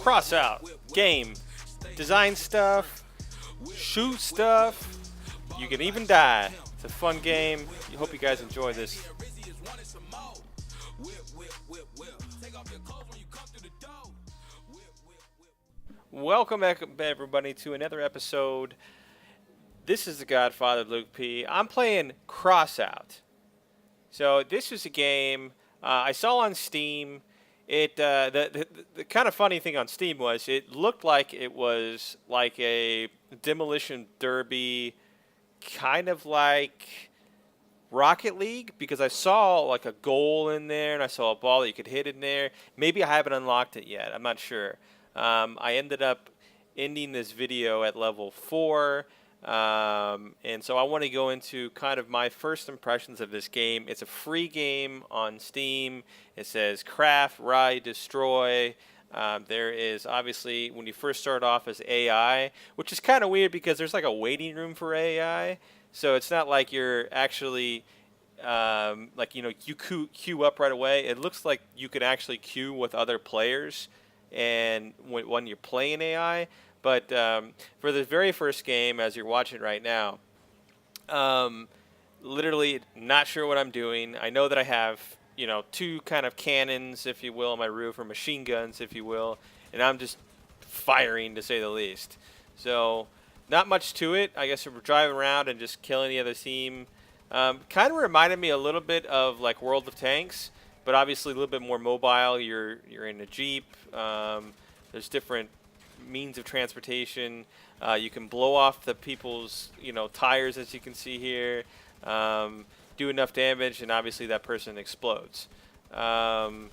Crossout game, design stuff, shoot stuff. You can even die. It's a fun game. I hope you guys enjoy this. Welcome back, everybody, to another episode. This is the Godfather Luke P. I'm playing Crossout. So this is a game I saw on Steam. The kind of funny thing on Steam was it looked like it was like a demolition derby, kind of like Rocket League, because I saw like a goal in there and I saw a ball that you could hit in there. Maybe I haven't unlocked it yet. I'm not sure. I ended up ending this video at level 4. And so I want to go into kind of my first impressions of this game. It's a free game on Steam. It says craft, ride, destroy. There is obviously, when you first start off as AI, which is kind of weird because there's like a waiting room for AI. So it's not like you're actually, you queue up right away. It looks like you can actually queue with other players and when you're playing AI. But for the very first game, as you're watching right now, literally not sure what I'm doing. I know that I have, two kind of cannons, if you will, on my roof, or machine guns, if you will, and I'm just firing, to say the least. So not much to it. I guess we're driving around and just killing the other team. Kind of reminded me a little bit of like World of Tanks, but obviously a little bit more mobile. You're in a Jeep. There's different means of transportation. You can blow off the people's tires, as you can see here, do enough damage, and obviously that person explodes. And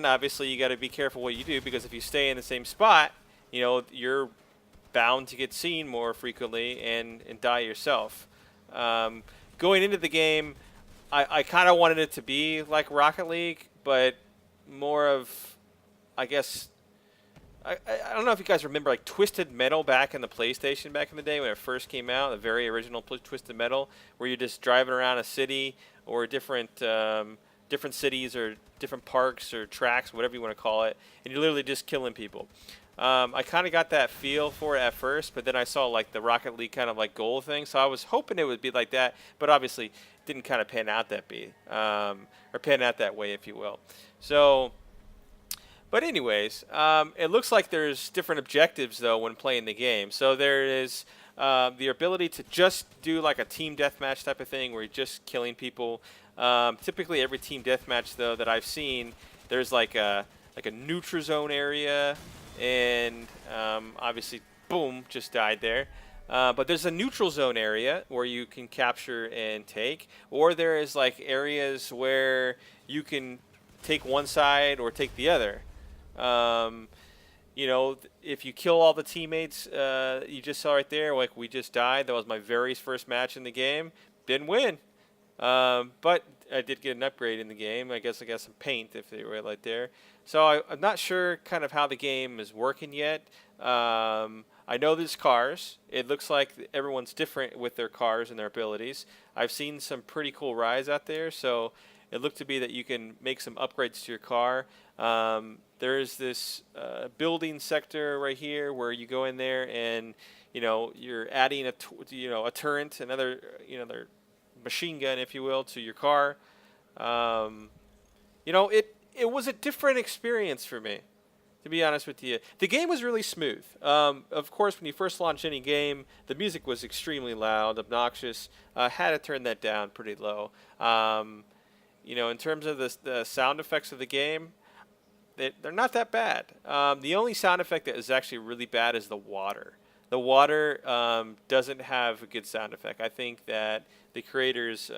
obviously you got to be careful what you do, because if you stay in the same spot, you're bound to get seen more frequently and die yourself. Going into the game, I kind of wanted it to be like Rocket League, but more of, I guess, I don't know if you guys remember like Twisted Metal back in the PlayStation back in the day when it first came out, the very original Twisted Metal, where you're just driving around a city or different cities or different parks or tracks, whatever you want to call it, and you're literally just killing people. I kind of got that feel for it at first, but then I saw like the Rocket League kind of like goal thing, so I was hoping it would be like that, but obviously didn't kind of pan out that way, if you will. So. But anyways, it looks like there's different objectives, though, when playing the game. So there is the ability to just do like a team deathmatch type of thing where you're just killing people. Typically, every team deathmatch, though, that I've seen, there's like a neutral zone area, and obviously, boom, just died there. But there's a neutral zone area where you can capture and take, or there is like areas where you can take one side or take the other. If you kill all the teammates you just saw right there, like we just died. That was my very first match in the game. Didn't win, but I did get an upgrade in the game. I guess I got some paint, if they were right there. So I'm not sure kind of how the game is working yet. I know there's cars. It looks like everyone's different with their cars and their abilities. I've seen some pretty cool rides out there, so it looked to be that you can make some upgrades to your car. There is this building sector right here where you go in there and you're adding a turret, another machine gun, if you will, to your car. It was a different experience for me, to be honest with you. The game was really smooth. Of course, when you first launch any game, the music was extremely loud, obnoxious. Had to turn that down pretty low. In terms of the sound effects of the game, they're not that bad. The only sound effect that is actually really bad is the water. The water doesn't have a good sound effect. I think that the creators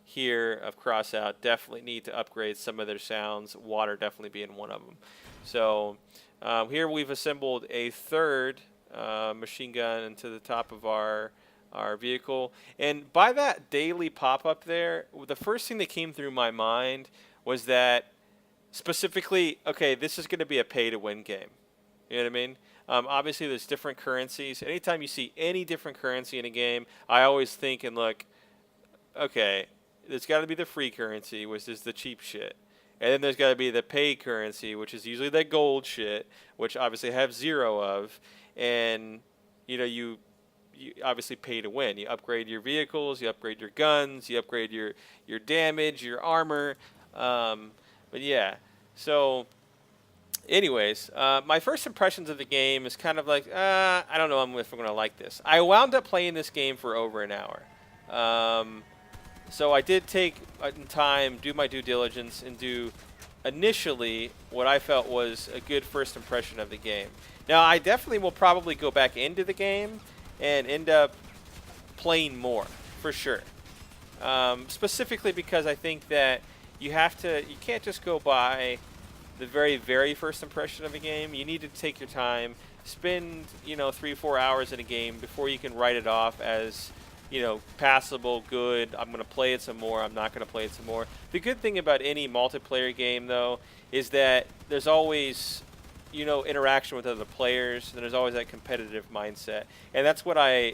here of Crossout definitely need to upgrade some of their sounds, water definitely being one of them. So here we've assembled a third machine gun into the top of our vehicle. And by that daily pop-up there, the first thing that came through my mind was that specifically, okay, this is going to be a pay-to-win game. You know what I mean? Obviously, there's different currencies. Anytime you see any different currency in a game, I always think and look, okay, there's got to be the free currency, which is the cheap shit. And then there's got to be the pay currency, which is usually that gold shit, which obviously I have 0 of. And, you obviously pay to win. You upgrade your vehicles, you upgrade your guns, you upgrade your damage, your armor. But yeah, so anyways, my first impressions of the game is kind of like, I don't know if I'm going to like this. I wound up playing this game for over an hour. So I did take time, do my due diligence, and do initially what I felt was a good first impression of the game. Now, I definitely will probably go back into the game and end up playing more, for sure. Specifically because I think that you can't just go by the very, very first impression of a game. You need to take your time, spend, 3-4 hours in a game before you can write it off as, passable, good. I'm going to play it some more. I'm not going to play it some more. The good thing about any multiplayer game, though, is that there's always, interaction with other players, and there's always that competitive mindset. And that's what I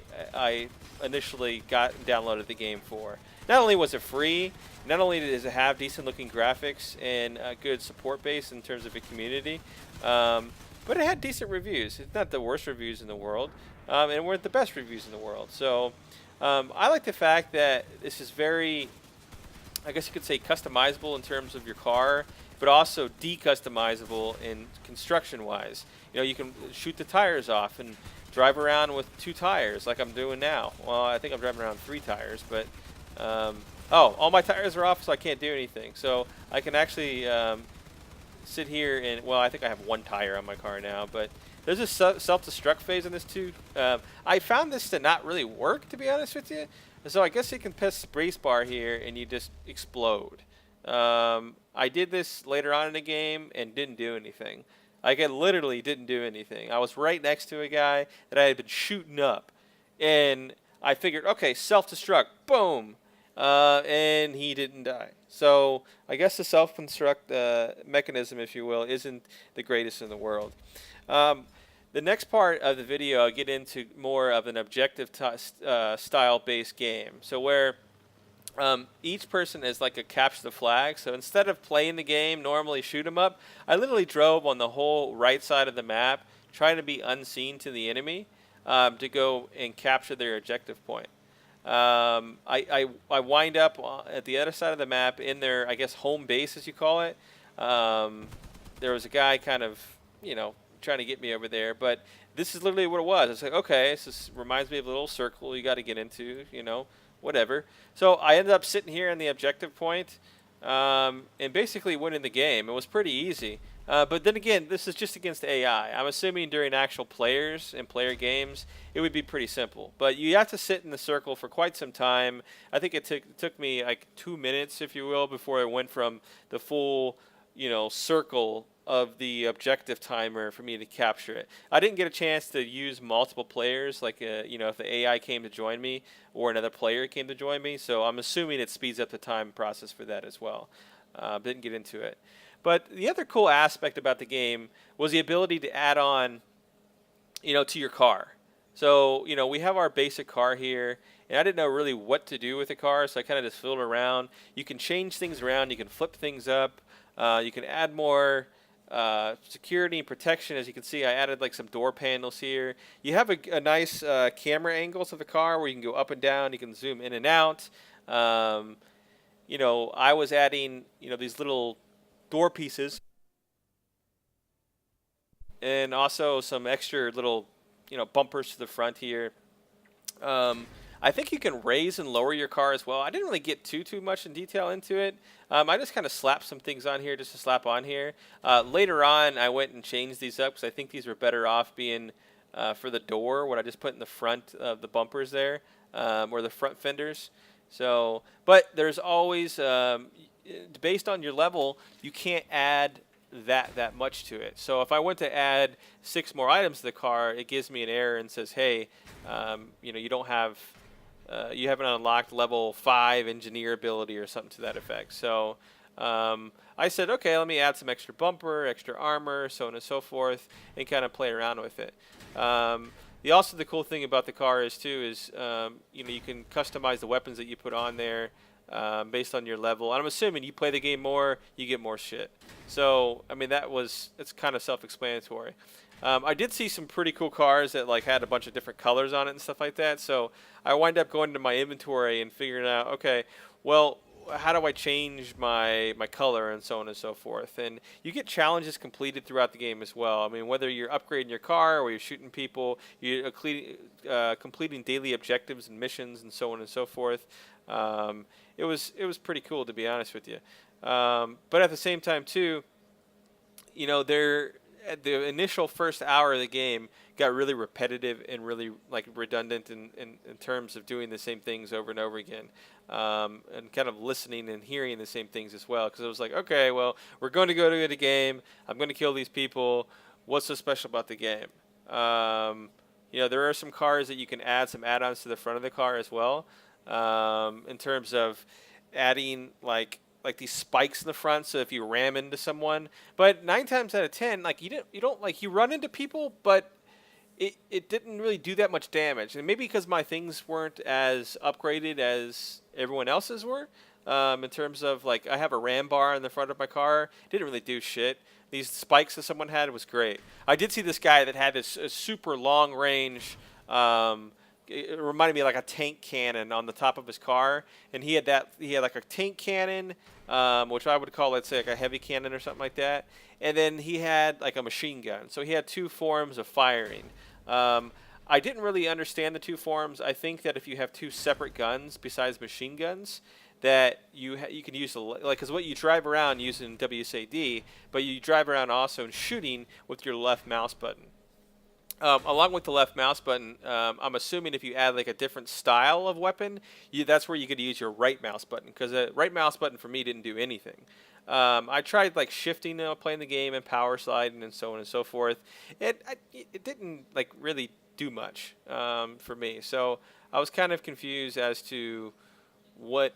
initially downloaded the game for. Not only was it free, not only does it have decent-looking graphics and a good support base in terms of a community, but it had decent reviews. It's not the worst reviews in the world, and it weren't the best reviews in the world. So I like the fact that this is very, I guess you could say, customizable in terms of your car, but also decustomizable in construction-wise. You can shoot the tires off and drive around with 2 tires like I'm doing now. Well, I think I'm driving around 3 tires, but all my tires are off, so I can't do anything. So I can actually sit here and, well, I think I have 1 tire on my car now, but there's a self-destruct phase in this too. I found this to not really work, to be honest with you. So I guess you can press space bar here and you just explode. I did this later on in the game and didn't do anything. Like, I literally didn't do anything. I was right next to a guy that I had been shooting up, and I figured, okay, self-destruct, boom, and he didn't die. So I guess the self-destruct mechanism, if you will, isn't the greatest in the world. The next part of the video, I'll get into more of an objective style-based game. So where each person is like a capture the flag. So instead of playing the game, normally shoot 'em up, I literally drove on the whole right side of the map, trying to be unseen to the enemy, to go and capture their objective point. I wind up at the other side of the map in their, I guess, home base, as you call it. There was a guy kind of, trying to get me over there, but this is literally what it was. It's like, okay, this reminds me of a little circle you got to get into, whatever. So I ended up sitting here in the objective point, and basically winning the game. It was pretty easy. But then again, this is just against AI. I'm assuming during actual players and player games, it would be pretty simple. But you have to sit in the circle for quite some time. I think it took me like 2 minutes, if you will, before I went from the full, circle of the objective timer for me to capture it. I didn't get a chance to use multiple players, like, if the AI came to join me or another player came to join me. So I'm assuming it speeds up the time process for that as well. Didn't get into it. But the other cool aspect about the game was the ability to add on, to your car. So, we have our basic car here, and I didn't know really what to do with the car, so I kind of just fiddled around. You can change things around. You can flip things up. You can add more security and protection. As you can see, I added like some door panels here. You have a nice camera angles of the car where you can go up and down. You can zoom in and out. I was adding, these little door pieces, and also some extra little, bumpers to the front here. I think you can raise and lower your car as well. I didn't really get too much in detail into it. I just kind of slapped some things on here just to slap on here. Later on, I went and changed these up because I think these were better off being for the door, what I just put in the front of the bumpers there, or the front fenders. So, but there's always, based on your level, you can't add that much to it. So if I went to add 6 more items to the car, it gives me an error and says, hey, you don't have, you haven't unlocked level 5 engineer ability or something to that effect. So I said, okay, let me add some extra bumper, extra armor, so on and so forth, and kind of play around with it. The cool thing about the car is you can customize the weapons that you put on there. based on your level. And I'm assuming you play the game more, you get more shit. So I mean it's kind of self-explanatory. I did see some pretty cool cars that like had a bunch of different colors on it and stuff like that. So I wind up going to my inventory and figuring out, okay, well, how do I change my color and so on and so forth. And you get challenges completed throughout the game as well. I mean, whether you're upgrading your car or you're shooting people, you're completing daily objectives and missions and so on and so forth. It was pretty cool, to be honest with you. But at the same time too, you know, the initial first hour of the game got really repetitive and really like redundant in terms of doing the same things over and over again, and kind of listening and hearing the same things as well. Because it was like, okay, well, we're going to go to the game. I'm going to kill these people. What's so special about the game? You know, there are some cars that you can add some add-ons to the front of the car as well, in terms of adding like these spikes in the front, so if you ram into someone. But 9 times out of 10, like you don't like, you run into people, but it didn't really do that much damage. And maybe because my things weren't as upgraded as everyone else's were, in terms of like I have a ram bar in the front of my car, didn't really do shit. These spikes that someone had was great. I did see this guy that had this super long range. It reminded me of like a tank cannon on the top of his car, and he had like a tank cannon, which I would call, let's say, like a heavy cannon or something like that, and then he had like a machine gun. So he had 2 forms of firing. I didn't really understand the 2 forms. I think that if you have 2 separate guns besides machine guns, that you can use like, because what you drive around using WSAD, but you drive around also shooting with your left mouse button. Along with the left mouse button, I'm assuming if you add like a different style of weapon, that's where you could use your right mouse button, because the right mouse button for me didn't do anything. I tried like shifting, playing the game and power sliding and so on and so forth. It didn't like really do much for me. So I was kind of confused as to what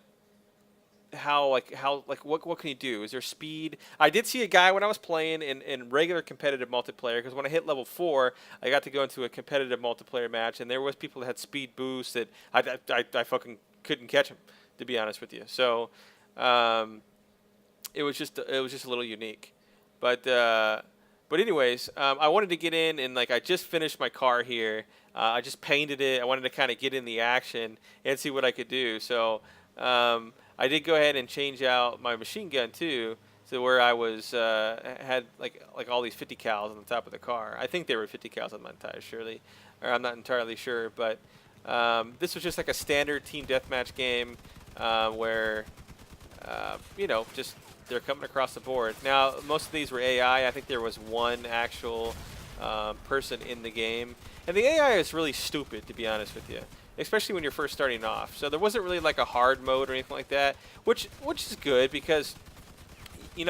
what can you do? Is there speed? I did see a guy when I was playing in regular competitive multiplayer, because when I hit level 4, I got to go into a competitive multiplayer match, and there was people that had speed boosts that I fucking couldn't catch them, to be honest with you. So it was just a little unique, but anyways, I wanted to get in, and like I just finished my car here. I just painted it. I wanted to kind of get in the action and see what I could do. So I did go ahead and change out my machine gun too, to where I was had like all these 50 cals on the top of the car. I think they were 50 cals. I'm not entirely sure, but this was just like a standard team deathmatch game where just they're coming across the board. Now most of these were AI. I think there was one actual person in the game, and the AI is really stupid, to be honest with you, especially when you're first starting off. So there wasn't really like a hard mode or anything like that, which is good, because you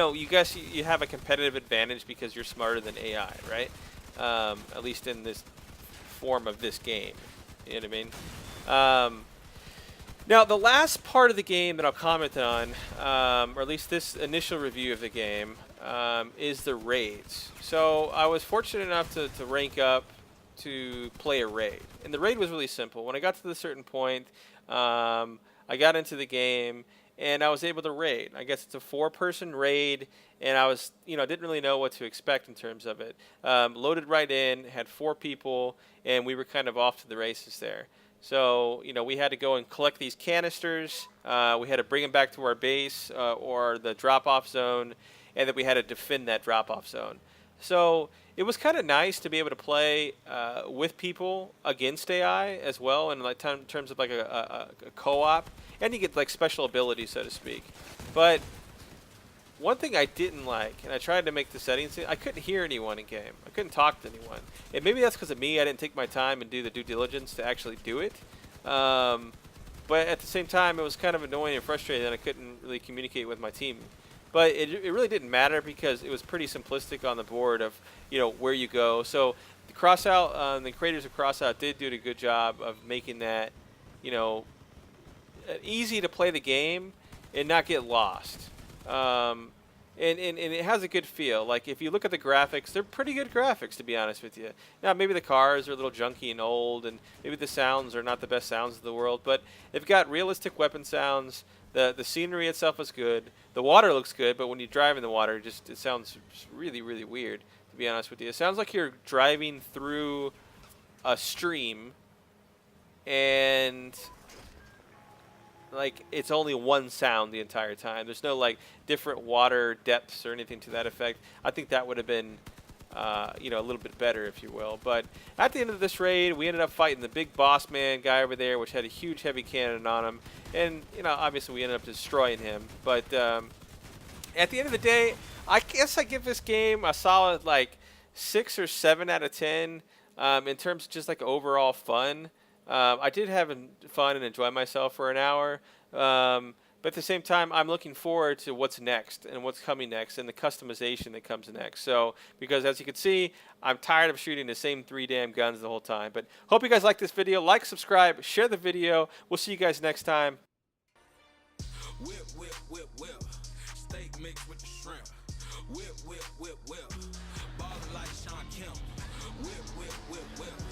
have a competitive advantage because you're smarter than AI, right? At least in this form of this game, you know what I mean? Now the last part of the game that I'll comment on, or at least this initial review of the game, is the raids. So I was fortunate enough to rank up to play a raid, and the raid was really simple. When I got to the certain point, I got into the game and I was able to raid. I guess it's a 4-person raid, and I was didn't really know what to expect in terms of it. Loaded right in, had 4 people, and we were kind of off to the races there. So we had to go and collect these canisters. We had to bring them back to our base or the drop-off zone, and then we had to defend that drop-off zone. So it was kind of nice to be able to play with people against AI as well, in like terms of like a co-op, and you get like special abilities, so to speak. But one thing I didn't like, and I tried to make the settings, I couldn't hear anyone in game. I couldn't talk to anyone, and maybe that's because of me. I didn't take my time and do the due diligence to actually do it. But at the same time, it was kind of annoying and frustrating that I couldn't really communicate with my team. But it really didn't matter, because it was pretty simplistic on the board of where you go. So the Crossout, the creators of Crossout did do a good job of making that easy to play the game and not get lost. And it has a good feel. Like if you look at the graphics, they're pretty good graphics, to be honest with you. Now maybe the cars are a little junky and old, and maybe the sounds are not the best sounds in the world, but they've got realistic weapon sounds. The scenery itself is good. The water looks good, but when you drive in the water, it sounds really really weird. To be honest with you, it sounds like you're driving through a stream, and like it's only one sound the entire time. There's no like different water depths or anything to that effect. I think that would have been you know, a little bit better, if you will. But at the end of this raid, we ended up fighting the big boss man guy over there, which had a huge heavy cannon on him. And, you know, obviously we ended up destroying him. But at the end of the day, I guess I give this game a solid, like, 6 or 7 out of 10 in terms of just, like, overall fun. I did have fun and enjoy myself for an hour. But at the same time, I'm looking forward to what's next and what's coming next and the customization that comes next. So, because as you can see, I'm tired of shooting the same 3 damn guns the whole time. But hope you guys like this video. Like, subscribe, share the video. We'll see you guys next time. Whip, whip, whip, whip. Steak mixed with the shrimp. Whip, whip, whip, whip. Ballin' like Sean Kemp. Whip, whip, whip, whip.